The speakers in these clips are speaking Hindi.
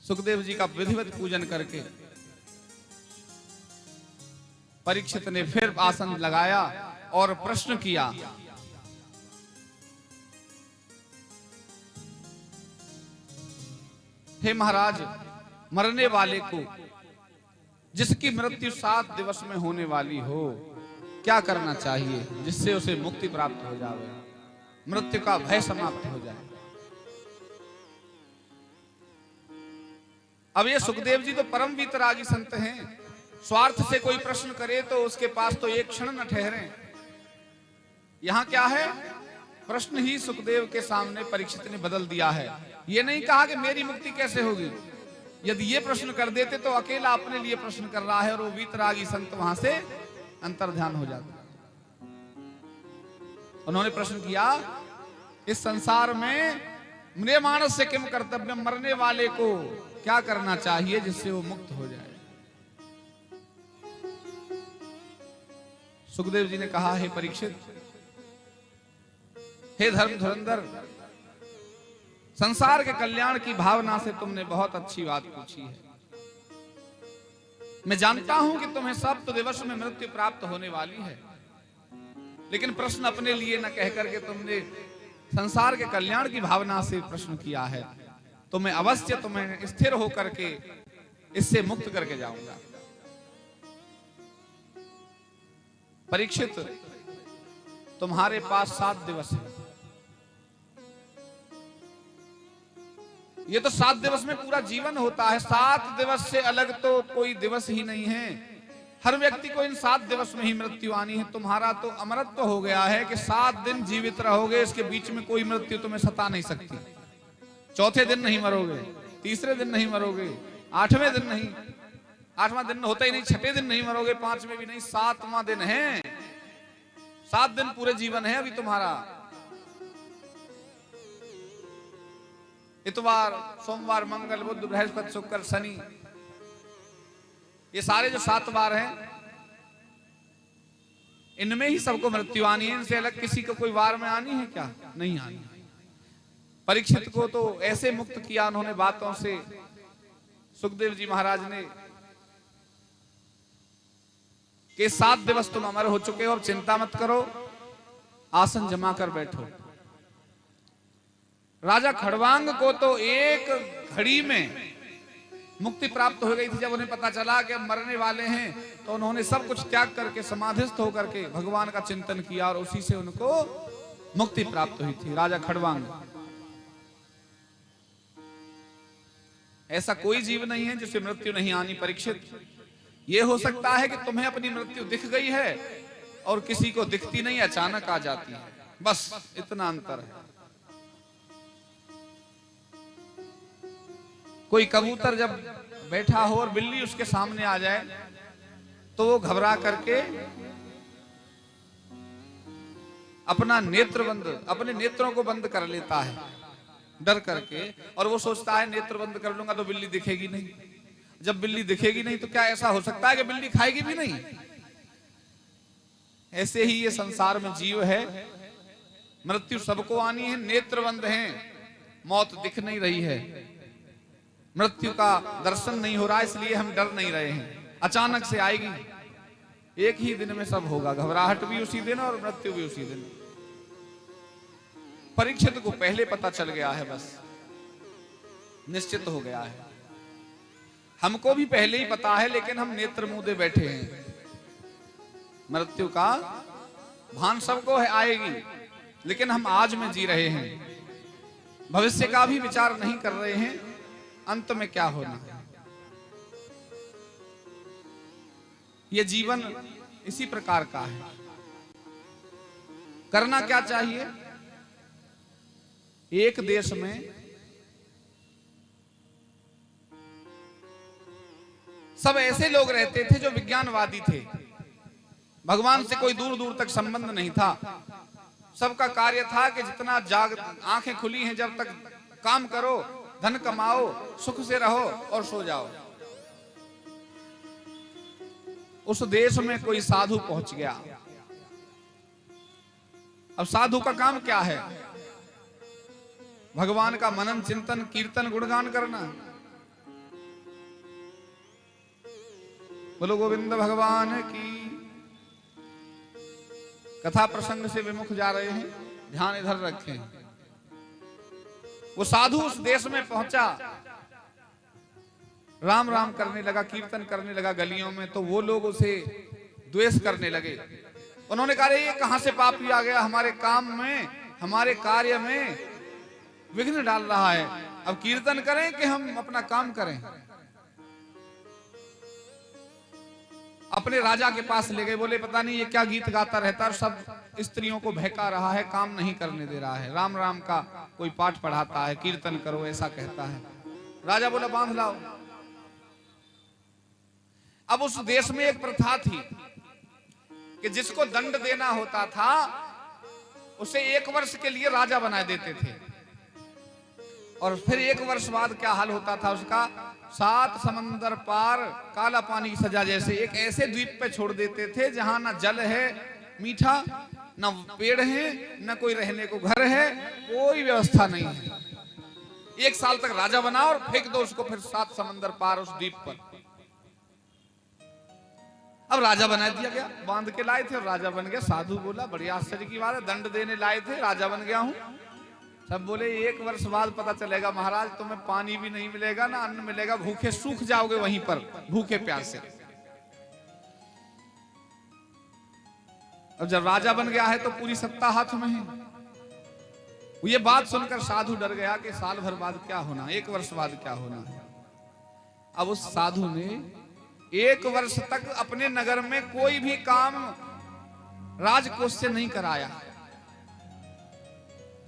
सुखदेव जी का विधिवत पूजन करके परीक्षित ने फिर आसन लगाया और प्रश्न किया, हे महाराज, मरने वाले को जिसकी मृत्यु 7 दिवस में होने वाली हो, क्या करना चाहिए जिससे उसे मुक्ति प्राप्त हो जाए, मृत्यु का भय समाप्त हो जाए। अब ये सुखदेव जी तो परम वीतरागी संत हैं, स्वार्थ से कोई प्रश्न करे तो उसके पास तो एक क्षण न ठहरे। यहां क्या है, प्रश्न ही सुखदेव के सामने परीक्षित ने बदल दिया है। ये नहीं कहा कि मेरी मुक्ति कैसे होगी, यदि ये प्रश्न कर देते तो अकेला अपने लिए प्रश्न कर रहा है और वो वीतरागी संत वहां से अंतर्ध्यान हो जाता। उन्होंने प्रश्न किया, इस संसार में म्रियमाणस्य से किम कर्तव्य, मरने वाले को क्या करना चाहिए जिससे वो मुक्त हो जाए। सुखदेव जी ने कहा, हे परीक्षित, हे धर्म धुरंधर, संसार के कल्याण की भावना से तुमने बहुत अच्छी बात पूछी है। मैं जानता हूं कि तुम्हें 7 दिवस में मृत्यु प्राप्त होने वाली है, लेकिन प्रश्न अपने लिए न कहकर के तुमने संसार के कल्याण की भावना से प्रश्न किया है, तो मैं अवश्य तुम्हें स्थिर होकर के इससे मुक्त करके जाऊंगा। परीक्षित, तुम्हारे पास 7 दिवस है। ये तो 7 दिवस में पूरा जीवन होता है, 7 दिवस से अलग तो कोई दिवस ही नहीं है। हर व्यक्ति को इन 7 दिवस में ही मृत्यु आनी है। तुम्हारा तो अमरत्व हो गया है कि 7 दिन जीवित रहोगे, इसके बीच में कोई मृत्यु तुम्हें सता नहीं सकती। चौथे दिन नहीं मरोगे, तीसरे दिन नहीं मरोगे, 8वें दिन नहीं, 8वां दिन होता ही नहीं, 6ठे दिन नहीं मरोगे, 5वें भी नहीं, 7वां दिन है। 7 दिन पूरे जीवन है अभी तुम्हारा। इतवार, सोमवार, मंगल, बुध, बृहस्पति, शुक्र, शनि, ये सारे जो 7 वार हैं, इनमें ही सबको मृत्यु आनी है। इनसे अलग किसी को कोई वार में आनी है क्या? नहीं आनी। परीक्षित को तो ऐसे मुक्त किया उन्होंने बातों से, सुखदेव जी महाराज ने, कि 7 दिवस तुम अमर हो चुके हो, अब चिंता मत करो, आसन जमा कर बैठो। राजा खड़वांग को तो एक घड़ी में मुक्ति प्राप्त हो गई थी। जब उन्हें पता चला कि मरने वाले हैं, तो उन्होंने सब कुछ त्याग करके समाधिस्थ होकर के भगवान का चिंतन किया और उसी से उनको मुक्ति प्राप्त हुई थी। राजा खड़वांग, ऐसा कोई जीव नहीं है जिसे मृत्यु नहीं आनी। परीक्षित, ये हो सकता है कि तुम्हें अपनी मृत्यु दिख गई है और किसी को दिखती नहीं, अचानक आ जाती है, बस इतना अंतर है। कोई कबूतर जब बैठा हो और बिल्ली उसके सामने आ जाए तो वो घबरा करके अपना नेत्र बंद, अपने नेत्रों को बंद कर लेता है डर करके, और वो सोचता है नेत्र बंद कर लूंगा तो बिल्ली दिखेगी नहीं। जब बिल्ली दिखेगी नहीं तो क्या ऐसा हो सकता है कि बिल्ली खाएगी भी नहीं? ऐसे ही ये संसार में जीव है, मृत्यु सबको आनी है, नेत्र बंद हैं, मौत दिख नहीं रही है, मृत्यु का दर्शन नहीं हो रहा, इसलिए हम डर नहीं रहे हैं। अचानक से आएगी, एक ही दिन में सब होगा, घबराहट भी उसी दिन और मृत्यु भी उसी दिन। परीक्षित को पहले पता चल गया है, बस निश्चित हो गया है। हमको भी पहले ही पता है, लेकिन हम नेत्र मूंदे बैठे हैं। मृत्यु का भान सबको है, आएगी, लेकिन हम आज में जी रहे हैं, भविष्य का भी विचार नहीं कर रहे हैं, अंत में क्या होना है। ये जीवन इसी प्रकार का है। करना क्या चाहिए? एक देश में सब ऐसे लोग रहते थे जो विज्ञानवादी थे, भगवान से कोई दूर दूर तक संबंध नहीं था। सबका कार्य था कि जितना आंखें खुली हैं जब तक काम करो, धन कमाओ, सुख से रहो और सो जाओ। उस देश में कोई साधु पहुंच गया। अब साधु का काम क्या है? भगवान का मनन चिंतन कीर्तन गुणगान करना। बोलो गोविंद भगवान की। कथा प्रसंग से विमुख जा रहे हैं, ध्यान इधर रखें। वो साधु उस देश में पहुंचा, राम राम करने लगा, कीर्तन करने लगा गलियों में, तो वो लोग उसे द्वेष करने लगे। उन्होंने कहा ये कहां से पापी आ गया, हमारे काम में, हमारे कार्य में विघ्न डाल रहा है। अब कीर्तन करें कि हम अपना काम करें। अपने राजा के पास ले गए, बोले पता नहीं ये क्या गीत गाता रहता है, सब स्त्रियों को बहका रहा है, काम नहीं करने दे रहा है, राम राम का कोई पाठ पढ़ाता है, कीर्तन करो ऐसा कहता है। राजा बोला बांध लाओ। अब उस देश में एक प्रथा थी कि जिसको दंड देना होता था उसे 1 वर्ष के लिए राजा बना देते थे, और फिर 1 वर्ष बाद क्या हाल होता था उसका, 7 समंदर पार काला पानी की सजा जैसे एक ऐसे द्वीप पे छोड़ देते थे जहां ना जल है मीठा, ना पेड़ है, ना कोई रहने को घर है, कोई व्यवस्था नहीं है। 1 साल तक राजा बनाओ और फेंक दो उसको फिर 7 समंदर पार उस द्वीप पर। अब राजा बना दिया गया, बांध के लाए थे और राजा बन गया। साधु बोला बड़ी आश्चर्य की बात है, दंड देने लाए थे, राजा बन गया हूं। सब बोले 1 वर्ष बाद पता चलेगा महाराज, तुम्हें पानी भी नहीं मिलेगा ना अन्न मिलेगा, भूखे सूख जाओगे वहीं पर भूखे प्यासे। अब जब राजा बन गया है तो पूरी सत्ता हाथ में है। ये बात सुनकर साधु डर गया कि साल भर बाद क्या होना, 1 वर्ष बाद क्या होना है। अब उस साधु ने 1 वर्ष तक अपने नगर में कोई भी काम राजकोष से नहीं कराया,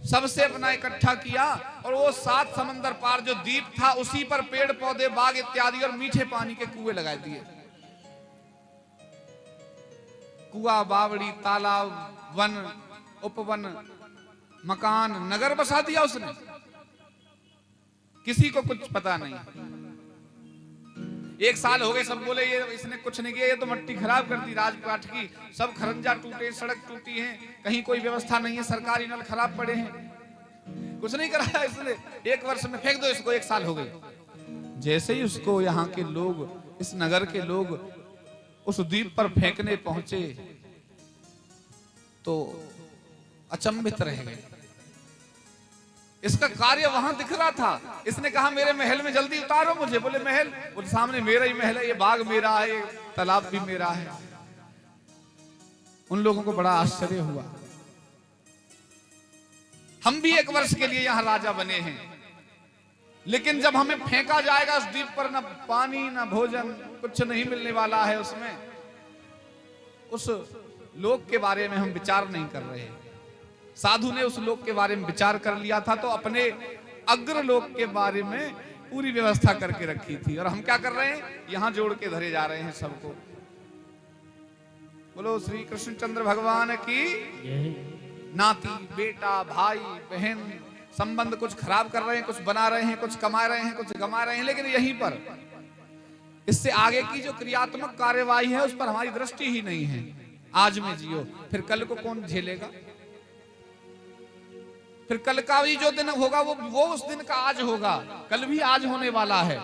सबसे अपना इकट्ठा किया, और वो 7 समंदर पार जो द्वीप था उसी पर पेड़ पौधे बाग इत्यादि और मीठे पानी के कुएं लगा दिए। कुआ बावड़ी तालाब वन उपवन मकान नगर बसा दिया उसने, किसी को कुछ पता नहीं। 1 साल हो गए, सब बोले ये इसने कुछ नहीं किया, ये तो मिट्टी खराब कर दी राजपाट की, सब खरंजा टूटे, सड़क टूटी है, कहीं कोई व्यवस्था नहीं है, सरकारी नल खराब पड़े हैं, कुछ नहीं कराया इसने। 1 वर्ष में फेंक दो इसको, 1 साल हो गए। जैसे ही उसको यहाँ के लोग, इस नगर के लोग उस द्वीप पर फेंकने पहुंचे तो अचंभित रह गए। इसका कार्य वहां दिख रहा था। इसने कहा मेरे महल में जल्दी उतारो मुझे। बोले महल? बोले सामने मेरा ही महल है, ये बाग मेरा है, ये तालाब भी मेरा है। उन लोगों को बड़ा आश्चर्य हुआ। हम भी 1 वर्ष के लिए यहां राजा बने हैं, लेकिन जब हमें फेंका जाएगा उस द्वीप पर, ना पानी ना भोजन, कुछ नहीं मिलने वाला है उसमें, उस लोक के बारे में हम विचार नहीं कर रहे। साधु ने उस लोक के बारे में विचार कर लिया था, तो अपने अग्र लोक के बारे में पूरी व्यवस्था करके रखी थी। और हम क्या कर रहे हैं, यहां जोड़ के धरे जा रहे हैं सबको। बोलो श्री कृष्णचंद्र भगवान की। नाती बेटा भाई बहन संबंध कुछ खराब कर रहे हैं, कुछ बना रहे हैं, कुछ कमा रहे हैं, कुछ गमा रहे हैं, लेकिन यहीं पर इससे आगे की जो क्रियात्मक कार्यवाही है उस पर हमारी दृष्टि ही नहीं है। आज में जियो, फिर कल को कौन झेलेगा? फिर कल का भी जो दिन होगा वो उस दिन का आज होगा, कल भी आज होने वाला है।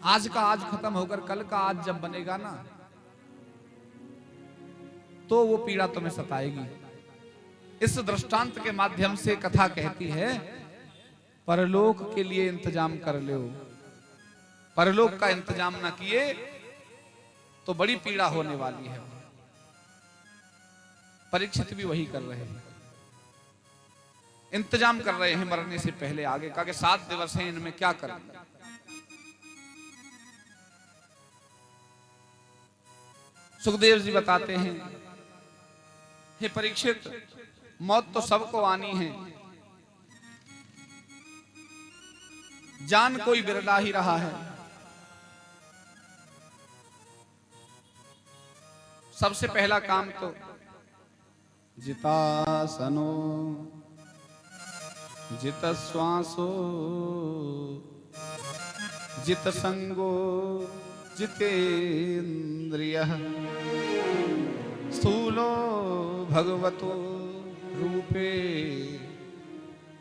आज का आज खत्म होकर कल का आज जब बनेगा ना, तो वो पीड़ा तुम्हें सताएगी। इस दृष्टांत के माध्यम से कथा कहती है, परलोक के लिए इंतजाम कर लो। परलोक का इंतजाम ना किए तो बड़ी पीड़ा होने वाली है। परीक्षित भी वही कर रहे हैं, इंतजाम कर रहे हैं मरने से पहले आगे का, कि 7 दिवस हैं, इनमें क्या करें। सुखदेव जी बताते हैं, हे परीक्षित, मौत तो सबको आनी है, जान कोई बिरला ही रहा है। सबसे पहला काम तो जितासनो जित श्वासो जित संगो जितेन्द्रियः स्थूलो भगवतो रूपे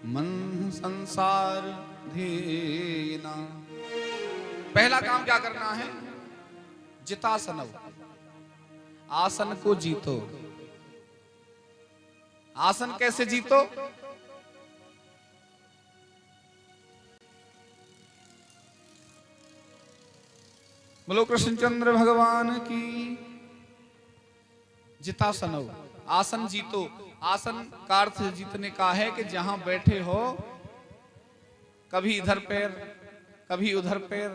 मन संसार धीना। पहला काम क्या करना है? जितासनव, आसन को जीतो। आसन कैसे जीतो? बोलो कृष्णचंद्र भगवान की। जितासनव, आसन जीतो। आसन का अर्थ जीतने का है कि जहां बैठे हो, कभी इधर पैर, कभी उधर पैर,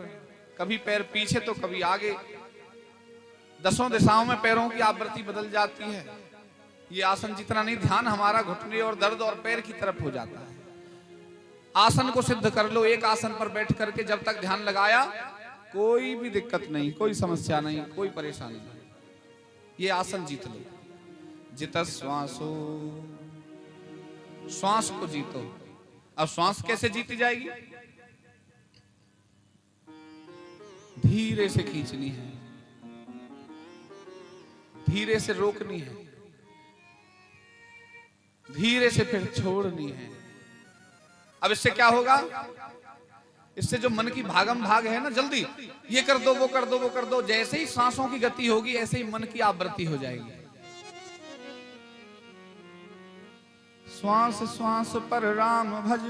कभी पैर पीछे तो कभी आगे, दसों दिशाओं में पैरों की आवृत्ति बदल जाती है। ये आसन जितना नहीं, ध्यान हमारा घुटने और दर्द और पैर की तरफ हो जाता है। आसन को सिद्ध कर लो। एक आसन पर बैठ करके जब तक ध्यान लगाया, कोई भी दिक्कत नहीं, कोई समस्या नहीं, कोई परेशानी नहीं। ये आसन जीत लो। जित श्वासो, श्वास को जीतो। अब श्वास कैसे जीती जाएगी? धीरे से खींचनी है, धीरे से रोकनी है, धीरे से फिर छोड़नी है। अब इससे क्या होगा? इससे जो मन की भागम भाग है ना, जल्दी ये कर दो, वो कर दो, वो कर दो, जैसे ही सांसों की गति होगी ऐसे ही मन की आवृत्ति हो जाएगी। श्वास श्वास पर राम भज,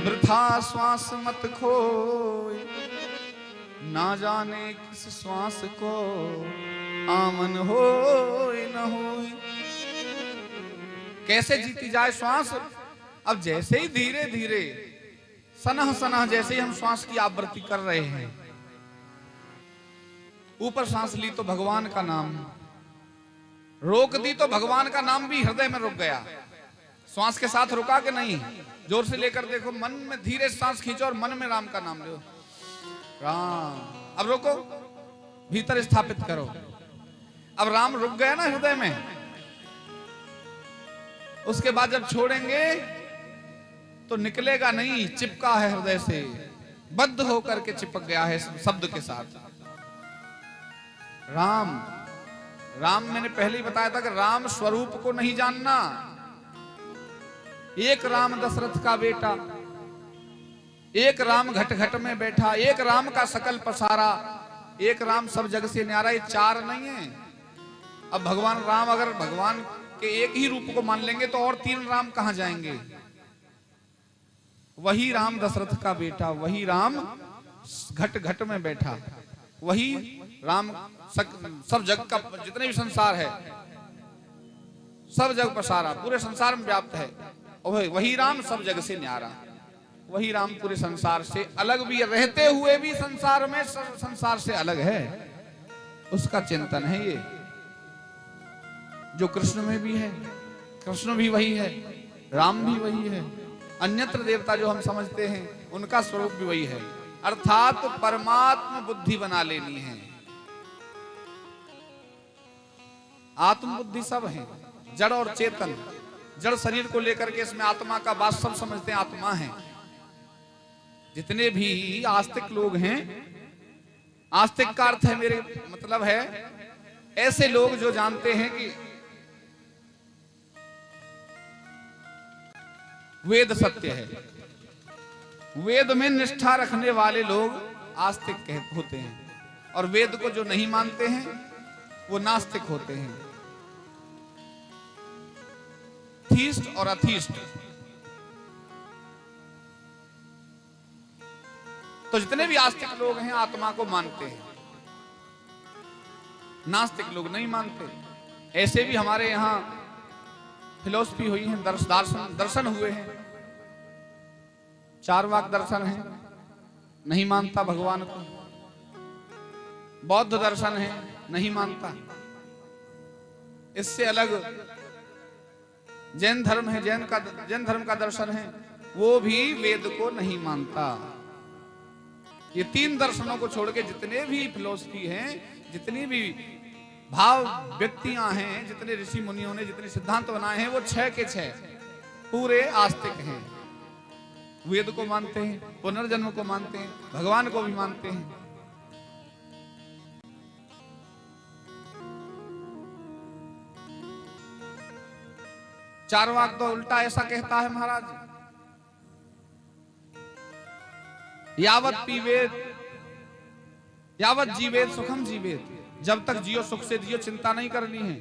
वृथा श्वास मत खोए, ना जाने किस श्वास को आमन होए न होए। कैसे जीती जाए श्वास? अब जैसे ही धीरे धीरे सनह सनह जैसे ही हम श्वास की आवृत्ति कर रहे हैं, ऊपर सांस ली तो भगवान का नाम, रोक दी तो भगवान का नाम भी हृदय में रुक गया। श्वास के साथ रुका कि नहीं? जोर से लेकर देखो, मन में धीरे सांस खींचो और मन में राम का नाम लो, राम। अब रोको, भीतर स्थापित करो। अब राम रुक गया ना हृदय में। उसके बाद जब छोड़ेंगे तो निकलेगा नहीं, चिपका है हृदय से, बद्ध होकर के चिपक गया है शब्द के साथ। राम, राम मैंने पहले ही बताया था कि राम स्वरूप को नहीं जानना। एक राम दशरथ का बेटा, एक राम घट घट में बैठा, एक राम का सकल पसारा, एक राम सब जग से न्यारा। ये चार नहीं है। अब भगवान राम, अगर भगवान के एक ही रूप को मान लेंगे तो और तीन राम कहां जाएंगे? वही राम दशरथ का बेटा, वही राम घट घट में बैठा, वही राम सब जग का, जितने भी संसार है सब जग पसारा, पूरे संसार में व्याप्त है। और वही राम सब जग से न्यारा, वही राम पूरे संसार से अलग भी, रहते हुए भी संसार में, संसार से अलग है। उसका चिंतन है ये, जो कृष्ण में भी है। कृष्ण भी वही है, राम भी वही है। अन्यत्र देवता जो हम समझते हैं उनका स्वरूप भी वही है। अर्थात तो परमात्मा बुद्धि बना लेनी है। आत्म बुद्धि सब है, जड़ और चेतन। जड़ शरीर को लेकर के इसमें आत्मा का बात सब समझते हैं, आत्मा है। जितने भी आस्तिक लोग हैं, आस्तिक का अर्थ है, मेरे मतलब है ऐसे लोग जो जानते हैं कि वेद सत्य है, वेद में निष्ठा रखने वाले लोग आस्तिक होते हैं, और वेद को जो नहीं मानते हैं वो नास्तिक होते हैं। थीस्ट और अथीस्ट। तो जितने भी आस्तिक लोग हैं आत्मा को मानते हैं, नास्तिक लोग नहीं मानते। ऐसे भी हमारे यहाँ फिलोसफी हुई है, दर्शन हुए हैं। चारवाक दर्शन है, नहीं मानता भगवान को। बौद्ध दर्शन है, नहीं मानता। इससे अलग जैन धर्म है, जैन धर्म का दर्शन है, वो भी वेद को नहीं मानता। ये तीन दर्शनों को छोड़ के जितने भी फिलोसफी हैं, जितनी भी भाव व्यक्तियां हैं, जितने ऋषि मुनियों ने जितने सिद्धांत बनाए हैं, वो 6 के 6 पूरे आस्तिक हैं। वेद को मानते हैं, पुनर्जन्म को मानते हैं, भगवान को भी मानते हैं। चारवाक तो उल्टा ऐसा कहता है महाराज, यावत पीवेद यावत जीवेत सुखम जीवेत, जब तक जियो सुख से जियो, चिंता नहीं करनी है।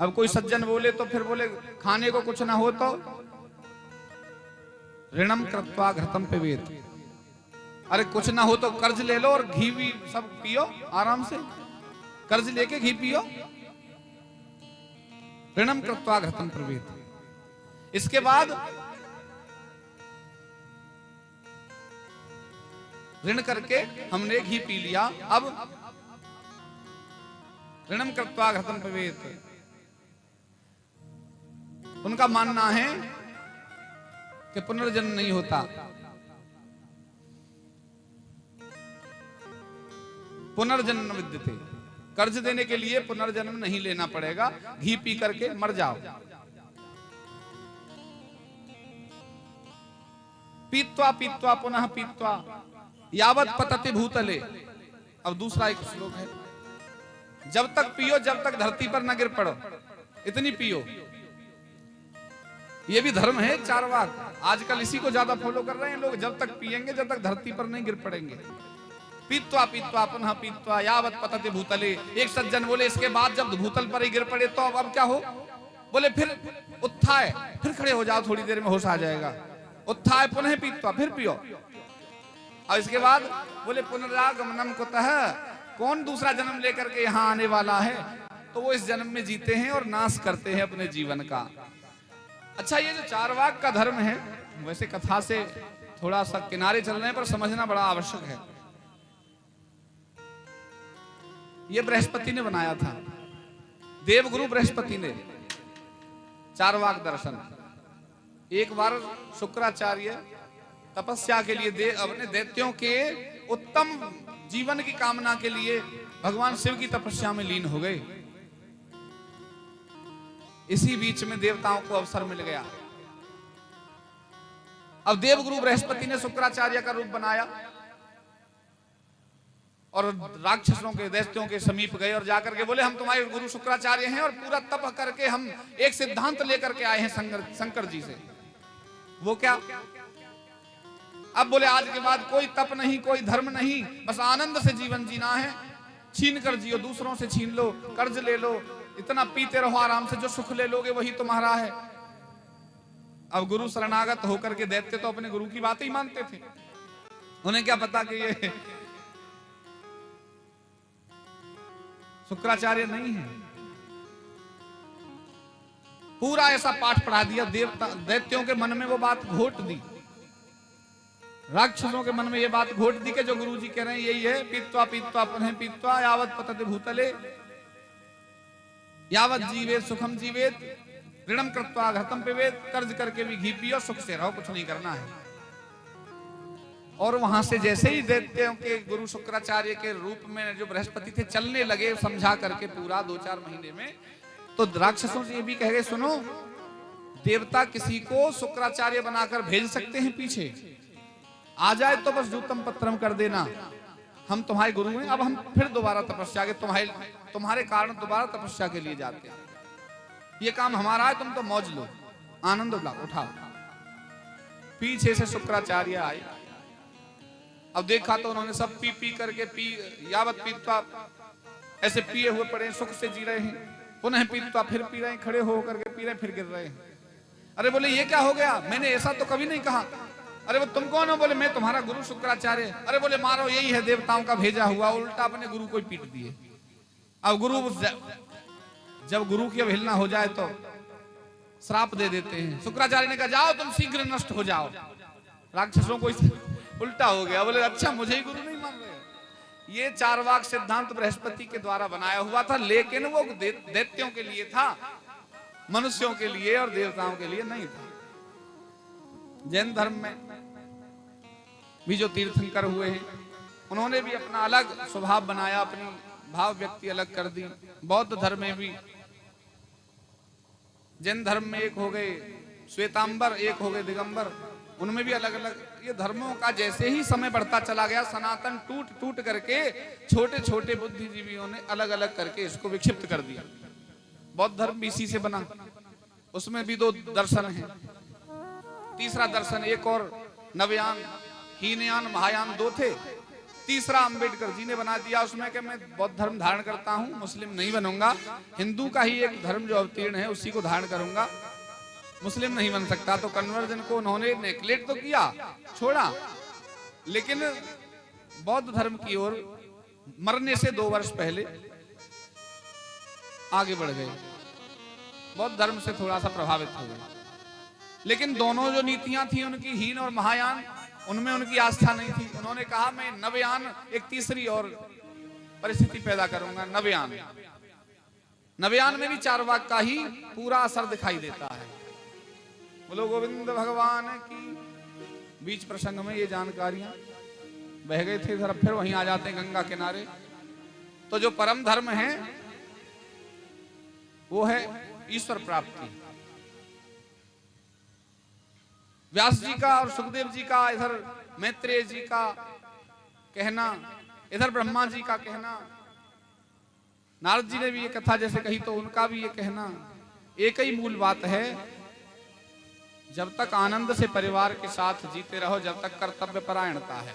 अब कोई सज्जन बोले तो फिर बोले खाने को कुछ ना हो तो ऋणम कृत्वा घृतम पिबेत, अरे कुछ ना हो तो कर्ज ले लो और घी भी सब पियो आराम से, कर्ज लेके घी पियो। ऋणम कृत्वा घृतम पिबेत। इसके बाद ऋण करके हमने घी पी लिया, अब ऋणम कृत्वा घृतम पिबेत। उनका मानना है कि पुनर्जन्म नहीं होता, पुनर्जन्म विद्यते, कर्ज देने के लिए पुनर्जन्म नहीं लेना पड़ेगा, घी पी करके मर जाओ। पीत्वा पीत्वा पुनः पीत्वा यावत पतति भूतले। अब दूसरा एक श्लोक है, जब तक पियो जब तक धरती पर न गिर पड़ो, इतनी पियो। ये भी धर्म है चारवाक, आजकल इसी को ज्यादा फॉलो कर रहे हैं लोग, जब तक पिएंगे जब तक धरती पर नहीं गिर पड़ेंगे। पीत्वा पीत्वा पुनः पीत्वा यावत पतति भूतले। एक सज्जन बोले इसके बाद जब भूतल पर ही गिर पड़े तो अब क्या हो? बोले फिर उत्थाय, फिर खड़े हो जाओ, थोड़ी देर में होश आ जाएगा। उत्थाय पुनः पीत्वा, फिर पियो। और इसके बाद बोले पुनरागमनम कुतः, कौन दूसरा जन्म लेकर के यहाँ आने वाला है? तो वो इस जन्म में जीते हैं और नाश करते हैं अपने जीवन का। अच्छा, ये जो चारवाक का धर्म है, वैसे कथा से थोड़ा सा किनारे चल रहे हैं पर समझना बड़ा आवश्यक है। ये बृहस्पति ने बनाया था, देवगुरु बृहस्पति ने चारवाक दर्शन। एक बार शुक्राचार्य तपस्या के लिए अपने दैत्यों के उत्तम जीवन की कामना के लिए भगवान शिव की तपस्या में लीन हो गए। इसी बीच में देवताओं को अवसर मिल गया। अब देवगुरु बृहस्पति ने शुक्राचार्य का रूप बनाया और राक्षसों के दैत्यों के समीप गए और जाकर के बोले हम तुम्हारे गुरु शुक्राचार्य हैं और पूरा तप करके हम एक सिद्धांत लेकर के आए हैं शंकर जी से। वो क्या? अब बोले आज के बाद कोई तप नहीं, कोई धर्म नहीं, बस आनंद से जीवन जीना है, छीन कर जियो, दूसरों से छीन लो, कर्ज ले लो, इतना पीते रहो आराम से, जो सुख ले लोगे वही तुम्हारा है। अब गुरु शरणागत होकर के दैत्य तो अपने गुरु की बात ही मानते थे, उन्हें क्या पता कि ये शुक्राचार्य नहीं है। पूरा ऐसा पाठ पढ़ा दिया, देवता दैत्यों के मन में वो बात घोट दी, राक्षसों के मन में ये बात घोट दी कि जो गुरुजी कह रहे हैं यही है। पीत्वा पीत्वा पुनः पीत्वा यावत पतति भूतले यावत जीवेत सुखम जीवेत ऋणम कृत्वा घृतम पिबेत। कर्ज करके भी घी पियो, सुख से रहो, कुछ नहीं करना है। और वहां से जैसे ही दैत्यों के गुरु शुक्राचार्य के रूप में जो बृहस्पति थे चलने लगे, समझा करके पूरा 2-4 महीने में, तो राक्षसों से ये भी कह गए सुनो, देवता किसी को शुक्राचार्य बनाकर भेज सकते हैं, पीछे आ जाए तो बस जूतम पत्रम कर देना, हम तुम्हारे गुरु हैं। अब हम फिर दोबारा तपस्या के तुम्हारे कारण दोबारा तपस्या के लिए जाते हैं, ये काम हमारा है, तुम तो मौज लो, आनंद उठाओ। पीछे से शुक्राचार्य आए, अब देखा तो उन्होंने सब पी पी करके यावत पीत्वा ऐसे पिए हुए पड़े, सुख से जी रहे हैं, पुनः पीत्वा फिर पी रहे हैं, खड़े हो करके पी रहे हैं, फिर गिर रहे हैं। अरे बोले ये क्या हो गया, मैंने ऐसा तो कभी नहीं कहा। अरे वो तुम कौन हो? बोले मैं तुम्हारा गुरु शुक्राचार्य। अरे बोले मारो, यही है देवताओं का भेजा हुआ, उल्टा अपने गुरु को पीट दिए। अब जब गुरु की अवहेलना हो जाए तो श्राप दे देते हैं। शुक्राचार्य ने कहा जाओ तुम शीघ्र नष्ट हो जाओ। राक्षसों को उल्टा हो गया, बोले अच्छा मुझे ही गुरु नहीं मान रहे। ये चारवाक सिद्धांत बृहस्पति के द्वारा बनाया हुआ था, लेकिन वो दैत्यों के लिए था, मनुष्यों के लिए और देवताओं के लिए नहीं था। जैन धर्म में भी जो तीर्थंकर हुए हैं उन्होंने भी अपना अलग स्वभाव बनाया, अपनी भाव व्यक्ति अलग कर दी। बौद्ध धर्म में भी, जैन धर्म में एक हो गए श्वेतांबर, एक हो गए दिगंबर, उनमें भी अलग अलग ये धर्मों का जैसे ही समय बढ़ता चला गया, सनातन टूट टूट करके छोटे छोटे बुद्धिजीवियों ने अलग अलग करके इसको विक्षिप्त कर दिया। बौद्ध धर्म भी इसी से बना, उसमें भी 2 दर्शन हैं। तीसरा दर्शन एक और नवयान, हीनयान, महायान 2 थे। तीसरा अंबेडकर जी ने बना दिया उसमें कि मैं बौद्ध धर्म धारण करता हूं, मुस्लिम नहीं बनूंगा, हिंदू का ही एक धर्म जो अवतीर्ण है उसी को धारण करूंगा, मुस्लिम नहीं बन सकता। तो कन्वर्जन को उन्होंने नेगलेक्ट तो किया, छोड़ा, लेकिन बौद्ध धर्म की ओर मरने से 2 वर्ष पहले आगे बढ़ गए, बौद्ध धर्म से थोड़ा सा प्रभावित हो गए। लेकिन दोनों जो नीतियां थी उनकी, हीन और महायान, उनमें उनकी आस्था नहीं थी। उन्होंने कहा मैं नवयान, एक तीसरी और परिस्थिति पैदा करूंगा, नवयान। नवयान में भी चार्वाक का ही पूरा असर दिखाई देता है। बोलो गोविंद भगवान की। बीच प्रसंग में ये जानकारियां बह गए थे, इधर फिर वहीं आ जाते हैं गंगा किनारे। तो जो परम धर्म है वो है ईश्वर प्राप्ति। व्यास जी का और सुखदेव जी का, इधर मैत्रेय जी का कहना, इधर ब्रह्मा जी का कहना, नारद जी ने भी ये कथा जैसे कही तो उनका भी ये कहना, एक ही मूल बात है, जब तक आनंद से परिवार के साथ जीते रहो, जब तक कर्तव्य परायणता है।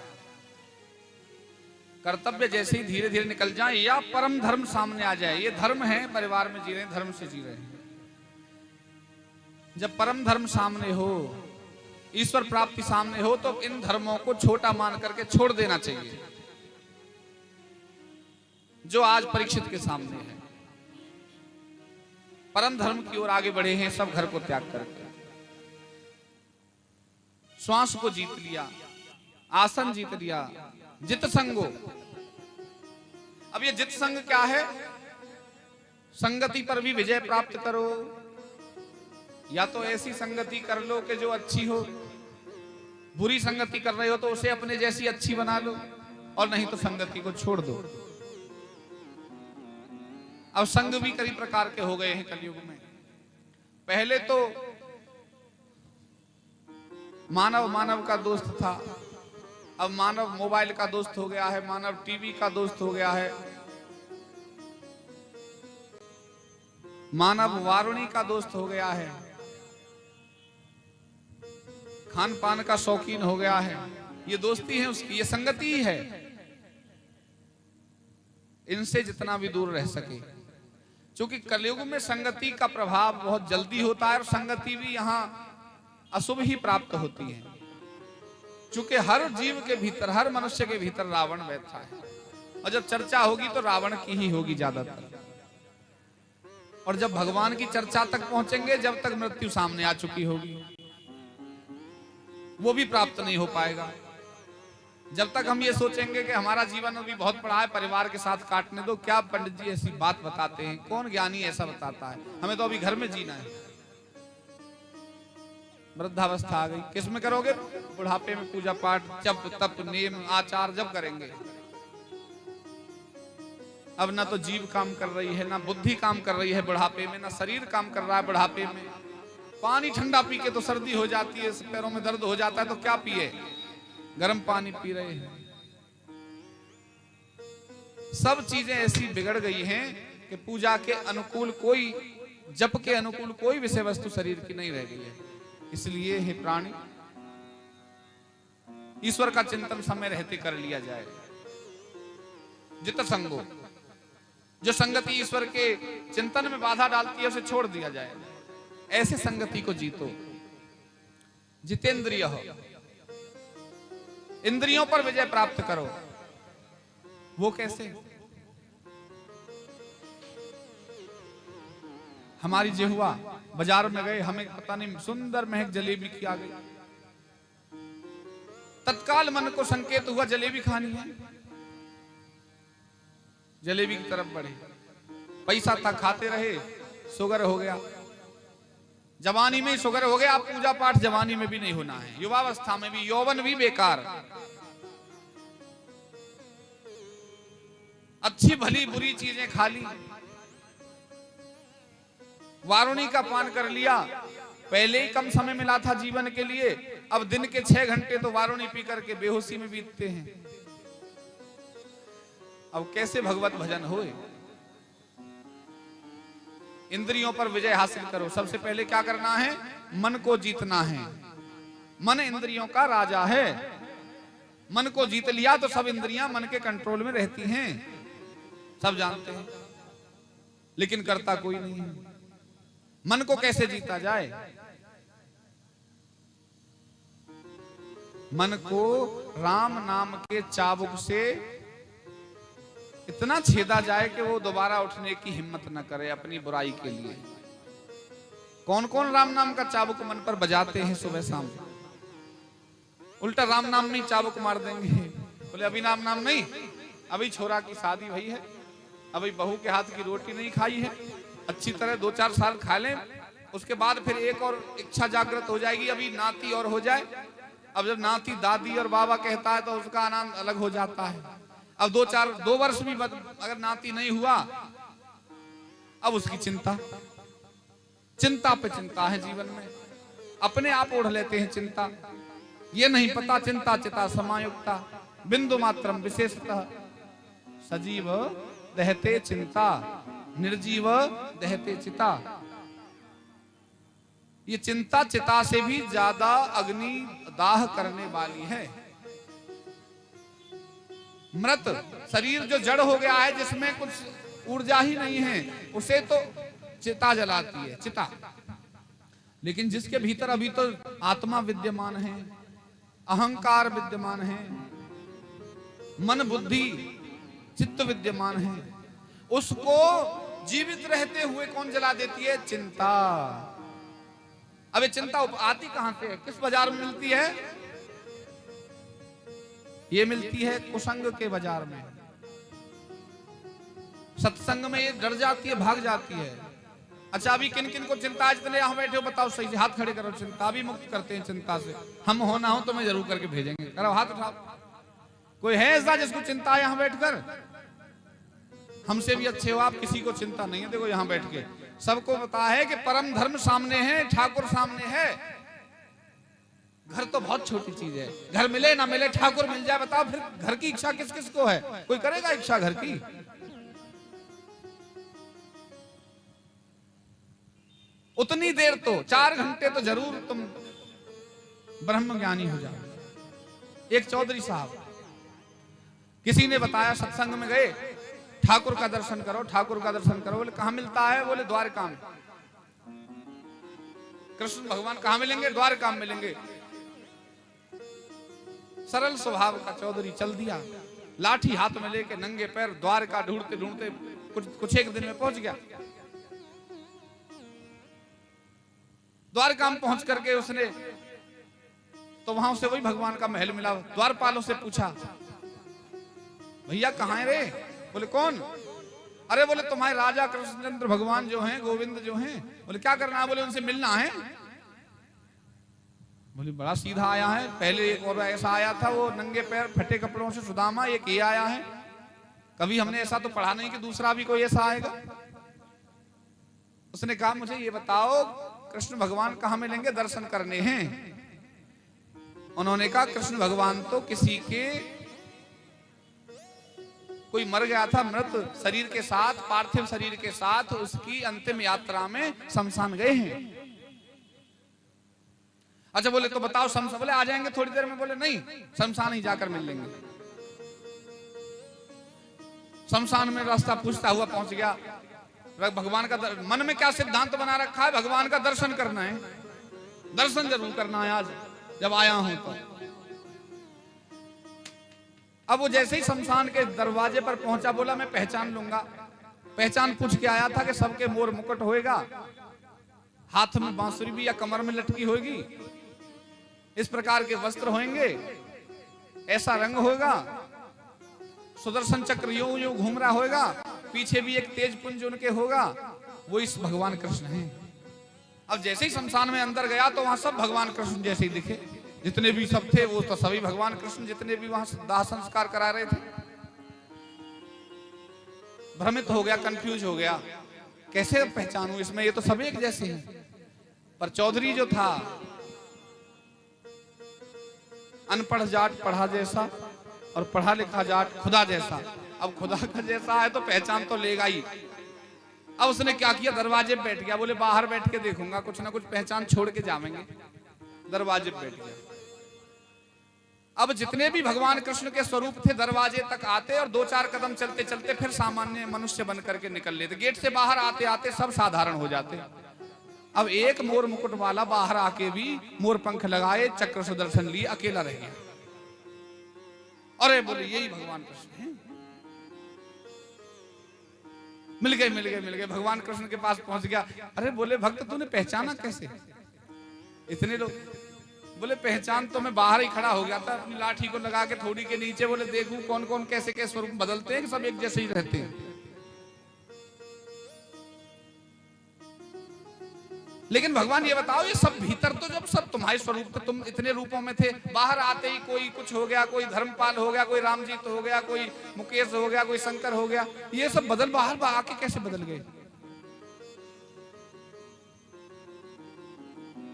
कर्तव्य जैसे ही धीरे धीरे निकल जाए या परम धर्म सामने आ जाए, ये धर्म है, परिवार में जी रहे हैं, धर्म से जी रहे हैं, जब परम धर्म सामने हो, ईश्वर प्राप्ति सामने हो, तो इन धर्मों को छोटा मान करके छोड़ देना चाहिए जो आज परीक्षित के सामने है। परम धर्म की ओर आगे बढ़े हैं सब, घर को त्याग करके। श्वास को जीत लिया, आसन जीत लिया, जित संगो। अब ये जित संग क्या है? संगति पर भी विजय प्राप्त करो, या तो ऐसी संगति कर लो कि जो अच्छी हो, बुरी संगति कर रहे हो तो उसे अपने जैसी अच्छी बना लो, और नहीं तो संगति को छोड़ दो। अब संग भी कई प्रकार के हो गए हैं कलयुग में। पहले तो मानव मानव का दोस्त था, अब मानव मोबाइल का दोस्त हो गया है, मानव टीवी का दोस्त हो गया है, मानव वारुणी का दोस्त हो गया है, खान पान का शौकीन हो गया है। ये दोस्ती है उसकी, ये संगति ही है। इनसे जितना भी दूर रह सके, क्योंकि कलयुग में संगति का प्रभाव बहुत जल्दी होता है, और संगति भी यहां अशुभ ही प्राप्त होती है, क्योंकि हर जीव के भीतर, हर मनुष्य के भीतर रावण बैठा है, और जब चर्चा होगी तो रावण की ही होगी ज्यादातर। और जब भगवान की चर्चा तक पहुंचेंगे, जब तक मृत्यु सामने आ चुकी होगी, वो भी प्राप्त नहीं हो पाएगा। जब तक हम ये सोचेंगे कि हमारा जीवन अभी बहुत बड़ा है, परिवार के साथ काटने दो, क्या पंडित जी ऐसी बात बताते हैं, कौन ज्ञानी ऐसा बताता है, हमें तो अभी घर में जीना है। वृद्धावस्था आ गई, किस में करोगे? बुढ़ापे में पूजा पाठ, जप तप नियम आचार जब करेंगे। अब ना तो जीव काम कर रही है, ना बुद्धि काम कर रही है बुढ़ापे में, ना शरीर काम कर रहा है बुढ़ापे में। पानी ठंडा पी के तो सर्दी हो जाती है, पैरों में दर्द हो जाता है, तो क्या पिए? गर्म पानी पी रहे हैं। सब चीजें ऐसी बिगड़ गई हैं कि पूजा के अनुकूल कोई, जप के अनुकूल कोई विषय वस्तु शरीर की नहीं रह गई है। इसलिए हे प्राणी, ईश्वर का चिंतन समय रहते कर लिया जाए। जित संगो, जो संगति ईश्वर के चिंतन में बाधा डालती है उसे छोड़ दिया जाए। ऐसे संगति को जीतो। जितेंद्रिय हो, इंद्रियों पर विजय प्राप्त करो। वो कैसे? हमारी जिह्वा, बाजार में गए, हमें पता नहीं सुंदर महक जलेबी की आ गई, तत्काल मन को संकेत हुआ जलेबी खानी है, जलेबी की तरफ बढ़े। पैसा था, खाते रहे, शुगर हो गया, जवानी में ही शुगर हो गया। आप पूजा पाठ जवानी में भी नहीं होना है, युवावस्था में भी, यौवन भी बेकार। अच्छी भली बुरी चीजें खा ली, वारुणी का पान कर लिया, पहले ही कम समय मिला था जीवन के लिए, अब दिन के 6 घंटे तो वारुणी पी करके बेहोशी में बीतते हैं। अब कैसे भगवत भजन होए? इंद्रियों पर विजय हासिल करो। सबसे पहले क्या करना है? मन को जीतना है। मन इंद्रियों का राजा है। मन को जीत लिया तो सब इंद्रियां मन के कंट्रोल में रहती हैं, सब जानते हैं, लेकिन करता कोई नहीं है। मन को कैसे जीता जाए? मन को राम नाम के चाबुक से इतना छेदा जाए कि वो दोबारा उठने की हिम्मत न करे अपनी बुराई के लिए। कौन कौन राम नाम का चाबुक मन पर बजाते हैं सुबह शाम? उल्टा राम नाम में चाबुक मार देंगे। बोले अभी राम नाम नहीं, अभी छोरा की शादी हुई है, अभी बहू के हाथ की रोटी नहीं खाई है, अच्छी तरह 2-4 साल खा लें, उसके बाद फिर एक और इच्छा जागृत हो जाएगी, अभी नाती और हो जाए। अब जब नाती दादी और बाबा कहता है तो उसका आनंद अलग हो जाता है। अब 2 वर्ष भी अगर नाती नहीं हुआ, अब उसकी चिंता पे चिंता है जीवन में, अपने आप ओढ़ लेते हैं चिंता। ये नहीं पता चिंता चिता समायुक्ता बिंदु मात्रम विशेषतः सजीव दहते चिंता निर्जीव दहते चिता। ये चिंता चिता से भी ज्यादा अग्नि दाह करने वाली है। मृत शरीर जो जड़ हो गया है, जिसमें कुछ ऊर्जा ही नहीं है, उसे तो चिता जलाती है, चिता। लेकिन जिसके भीतर अभी तो आत्मा विद्यमान है, अहंकार विद्यमान है, मन बुद्धि चित्त विद्यमान है, उसको जीवित रहते हुए कौन जला देती है? चिंता। अब ये चिंता आती कहां से है? किस बाजार में मिलती है? ये मिलती है कुसंग के बाजार में। सत्संग में ये डर जाती है, भाग जाती है। अच्छा, अभी किन किन को चिंता है? जितने यहां बैठे हो बताओ सही से, हाथ खड़े करो। चिंता अभी मुक्त करते हैं चिंता से। हम हो ना हो तो मैं जरूर करके भेजेंगे। करो हाथ उठाओ। कोई है ऐसा जिसको चिंता है यहां बैठकर? हमसे भी अच्छे हो आप, किसी को चिंता नहीं है। देखो यहां बैठ के सबको पता है कि परम धर्म सामने है, ठाकुर सामने है। घर तो बहुत छोटी चीज है, घर मिले ना मिले, ठाकुर मिल जाए। बताओ फिर घर की इच्छा किस किस को है? कोई करेगा इच्छा घर की? उतनी देर तो 4 घंटे तो जरूर तुम ब्रह्म ज्ञानी हो जाओ। एक चौधरी साहब, किसी ने बताया सत्संग में गए, ठाकुर का दर्शन करो, ठाकुर का दर्शन करो। बोले कहां मिलता है? बोले द्वारका में। कृष्ण भगवान कहां मिलेंगे? द्वारका में मिलेंगे। सरल स्वभाव का चौधरी चल दिया, लाठी हाथ में लेके नंगे पैर द्वारका ढूंढते ढूंढते कुछ एक दिन में पहुंच गया। द्वारका में पहुंच करके उसने तो वहां से वही भगवान का महल मिला। द्वारपालों से पूछा, भैया कहां है रे? बोले कौन? अरे बोले तुम्हारे राजा कृष्णचंद्र भगवान जो हैं, गोविंद जो हैं। बोले क्या करना है? बोले उनसे मिलना है। बोले बड़ा सीधा आया है। पहले एक और ऐसा आया था, वो नंगे पैर फटे कपड़ों से सुदामा, एक ये आया है। कभी हमने ऐसा तो पढ़ा नहीं कि दूसरा भी कोई ऐसा आएगा। उसने कहा मुझे ये बताओ कृष्ण भगवान कहां मिलेंगे? दर्शन करने हैं। उन्होंने कहा कृष्ण भगवान तो किसी के, कोई मर गया था, मृत शरीर के साथ, पार्थिव शरीर के साथ उसकी अंतिम यात्रा में शमशान गए हैं। अच्छा बोले तो बताओ शमशान? बोले आ जाएंगे थोड़ी देर में। बोले नहीं, शमशान ही जाकर मिल लेंगे। शमशान में रास्ता पूछता हुआ पहुंच गया। भगवान का मन में क्या सिद्धांत बना रखा है? भगवान का दर्शन करना है, दर्शन जरूर करना है आज जब आया हूं तो। अब वो जैसे ही शमशान के दरवाजे पर पहुंचा, बोला मैं पहचान लूंगा। पहचान पूछ के आया था कि सबके मोर मुकुट होएगा, हाथ में बांसुरी भी या कमर में लटकी होगी, इस प्रकार के वस्त्र होंगे, ऐसा रंग होगा, सुदर्शन चक्र यूं यूं घूम रहा होगा, पीछे भी एक तेज पुंज उनके होगा। वो इस भगवान कृष्ण हैं। अब जैसे ही शमशान में अंदर गया तो वहां सब भगवान कृष्ण जैसे ही दिखे। जितने भी सब थे वो तो सभी भगवान कृष्ण, जितने भी वहां दाह संस्कार करा रहे थे। भ्रमित हो गया, कंफ्यूज हो गया, कैसे पहचानूं इसमें? ये तो सब एक जैसे हैं। पर चौधरी जो था, अनपढ़ जाट पढ़ा जैसा और पढ़ा लिखा जाट खुदा जैसा। अब खुदा का जैसा है तो पहचान तो लेगा ही। अब उसने क्या किया? दरवाजे पे बैठ गया। बोले बाहर बैठ के देखूंगा, कुछ ना कुछ पहचान छोड़ के जाएंगे। दरवाजे पे बैठ गया। अब जितने भी भगवान कृष्ण के स्वरूप थे दरवाजे तक आते और 2-4 कदम चलते चलते फिर सामान्य मनुष्य बन करके निकल लेते। गेट से बाहर आते आते सब साधारण हो जाते। अब एक मोर मुकुट वाला बाहर आके भी मोर पंख लगाए, चक्र सुदर्शन लिए, अकेला रह गया। अरे बोले यही भगवान कृष्ण हैं। मिल गए भगवान कृष्ण के पास पहुंच गया। अरे बोले भक्त तूने पहचाना कैसे? इतने लोग बोले पहचान तो मैं बाहर ही खड़ा हो गया था अपनी लाठी को लगा के थोड़ी के नीचे। बोले देखूं कौन कौन कैसे कैसे स्वरूप बदलते हैं कि सब एक जैसे ही रहते हैं। लेकिन भगवान ये बताओ, ये सब भीतर तो जब सब तुम्हारे स्वरूप थे, तुम इतने रूपों में थे, बाहर आते ही कोई कुछ हो गया, कोई धर्मपाल हो गया, कोई रामजीत हो गया, कोई मुकेश हो गया, कोई शंकर हो गया, ये सब बदल बाहर आके कैसे बदल गए?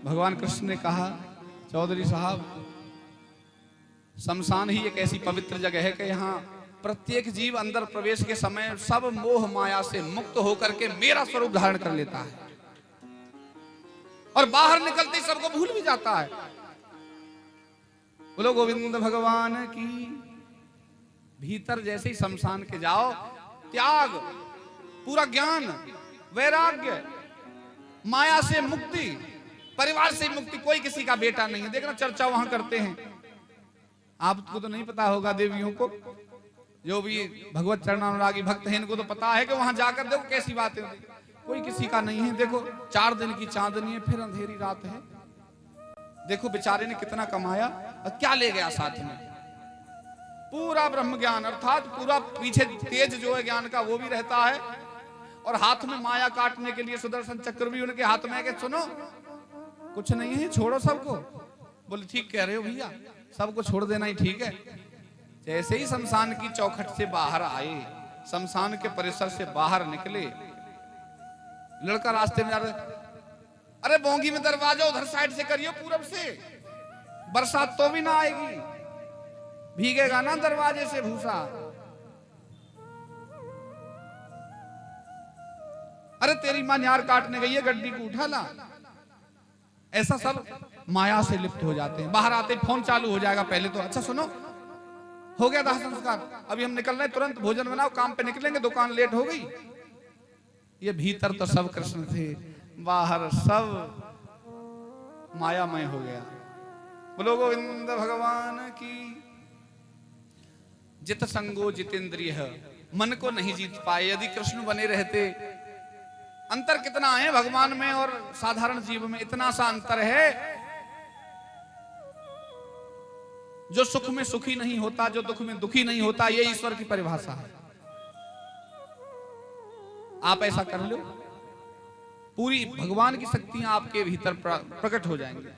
भगवान कृष्ण ने कहा, चौधरी साहब शमशान ही एक ऐसी पवित्र जगह है कि यहाँ प्रत्येक जीव अंदर प्रवेश के समय सब मोह माया से मुक्त होकर के मेरा स्वरूप धारण कर लेता है और बाहर निकलते ही सबको भूल भी जाता है। बोलो गोविंद भगवान की। भीतर जैसे ही शमशान के जाओ, त्याग, पूरा ज्ञान, वैराग्य, माया से मुक्ति, परिवार से मुक्ति, कोई किसी का बेटा नहीं है। देखना चर्चा वहां करते हैं, आपको तो नहीं पता होगा, देवियों को जो भी भगवत चरणानुरागी भक्त हैं इनको तो पता है कि वहां जाकर देखो कैसी बातें होती। कोई किसी का नहीं है। देखो 4 दिन की चांदनी है, फिर अंधेरी रात है। देखो बेचारे ने कितना कमाया और क्या ले गया साथ में? पूरा ब्रह्म ज्ञान, अर्थात पूरा पीछे तेज जो है ज्ञान का वो भी रहता है और हाथ में माया काटने के लिए सुदर्शन चक्र भी उनके हाथ में है कि सुनो कुछ नहीं है, छोड़ो सबको। बोले ठीक कह रहे हो भैया, सबको छोड़ देना ही ठीक है। जैसे ही शमशान की चौखट से बाहर आए, शमशान के परिसर से बाहर निकले, लड़का रास्ते में जा रहा, अरे बोंगी में दरवाजा उधर साइड से करियो, पूरब से, बरसात तो भी ना आएगी, भीगेगा ना दरवाजे से भूसा। अरे तेरी मां न्यार काटने गई है, गड्डी को उठा ला। ऐसा सब माया से लिप्त हो जाते हैं। बाहर आते फोन चालू हो जाएगा पहले तो, अच्छा सुनो हो गया दाह संस्कार, अभी हम निकल रहे, तुरंत भोजन बनाओ, काम पे निकलेंगे, दुकान लेट हो गई। ये भीतर तो सब कृष्ण थे, बाहर सब मायामय हो गया। बोलो गोविंद भगवान की। जित संगो जितेंद्रिय, मन को नहीं जीत पाए। यदि कृष्ण बने रहते, अंतर कितना है भगवान में और साधारण जीव में, इतना सा अंतर है। जो सुख में सुखी नहीं होता, जो दुख में दुखी नहीं होता, ये ईश्वर की परिभाषा है। आप ऐसा कर लो, पूरी भगवान की शक्तियां आपके भीतर प्रकट हो जाएंगी।